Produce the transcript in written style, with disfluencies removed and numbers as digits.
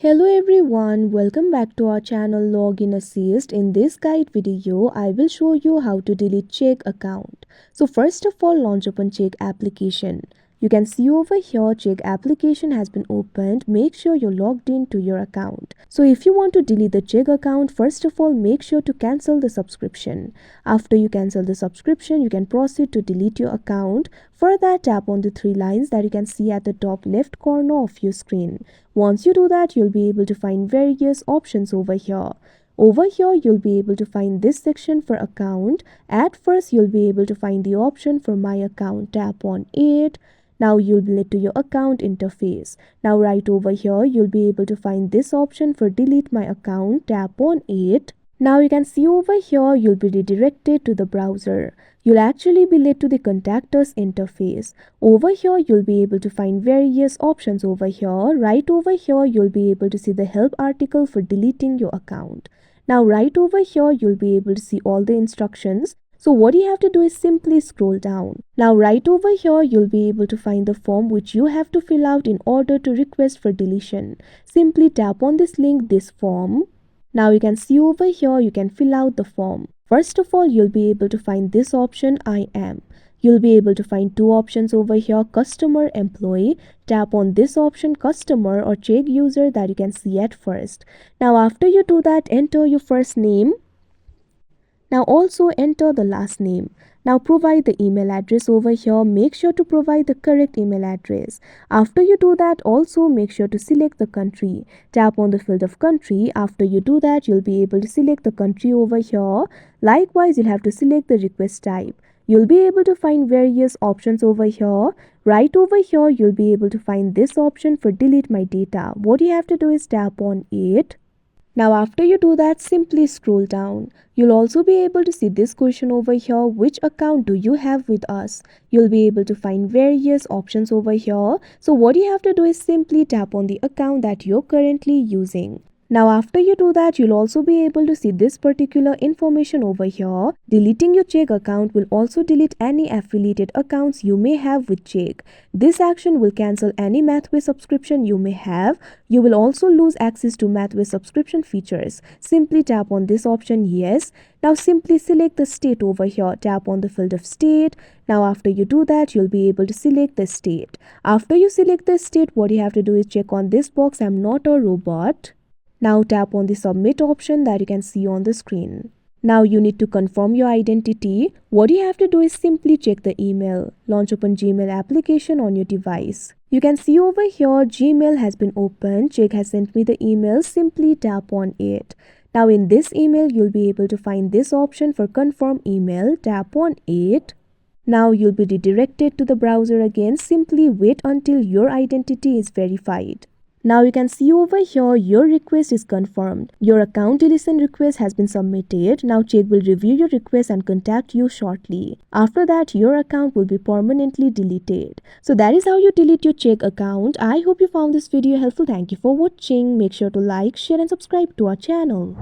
Hello everyone, welcome back to our channel Login Assist. In this guide video, I will show you how to delete Chegg account. So first of all, launch open Chegg application. You can see over here Chegg application has been opened. Make sure you're logged into your account. So if you want to delete the Chegg account, first of all make sure to cancel the subscription. After you cancel the subscription, you can proceed to delete your account. For that, tap on the three lines that you can see at the top left corner of your screen. Once you do that, you'll be able to find various options over here. Over here, you'll be able to find this section for account. At first, you'll be able to find the option for my account. Tap on it. Now you'll be led to your account interface. Now right over here, you'll be able to find this option for delete my account. Tap on it. Now you can see over here, you'll be redirected to the browser. You'll actually be led to the contact us interface. Over here, you'll be able to find various options over here. Right over here, you'll be able to see the help article for deleting your account. Now right over here, you'll be able to see all the instructions. So what you have to do is simply scroll down. Now right over here, you'll be able to find the form which you have to fill out in order to request for deletion. Simply tap on this link, this form. Now you can see over here, you can fill out the form. First of all, you'll be able to find this option, I am. You'll be able to find two options over here, customer, employee. Tap on this option, customer or Chegg user, that you can see at first. Now after you do that, enter your first name. Now also enter the last name. Now provide the email address over here. Make sure to provide the correct email address. After you do that, also make sure to select the country. Tap on the field of country. After you do that, you'll be able to select the country over here. Likewise, you'll have to select the request type. You'll be able to find various options over here. Right over here, you'll be able to find this option for delete my data. What you have to do is tap on it. Now after you do that, simply scroll down. You'll also be able to see this question over here, which account do you have with us? You'll be able to find various options over here. So what you have to do is simply tap on the account that you're currently using. Now after you do that, you'll also be able to see this particular information over here. Deleting your Chegg account will also delete any affiliated accounts you may have with Chegg. This action will cancel any Mathway subscription you may have. You will also lose access to Mathway subscription features. Simply tap on this option, yes. Now simply select the state over here. Tap on the field of state. Now after you do that, you'll be able to select the state. After you select the state, what you have to do is check on this box, I'm not a robot. Now tap on the submit option that you can see on the screen. Now you need to confirm your identity. What you have to do is simply check the email. Launch open Gmail application on your device. You can see over here Gmail has been opened. Chegg has sent me the email. Simply tap on it. Now in this email, you'll be able to find this option for confirm email. Tap on it. Now you'll be redirected to the browser again. Simply wait until your identity is verified. Now you can see over here your request is confirmed. Your account deletion request has been submitted. Now Chegg will review your request and contact you shortly. After that, your account will be permanently deleted. So that is how you delete your Chegg account. I hope you found this video helpful. Thank you for watching. Make sure to like, share and subscribe to our channel.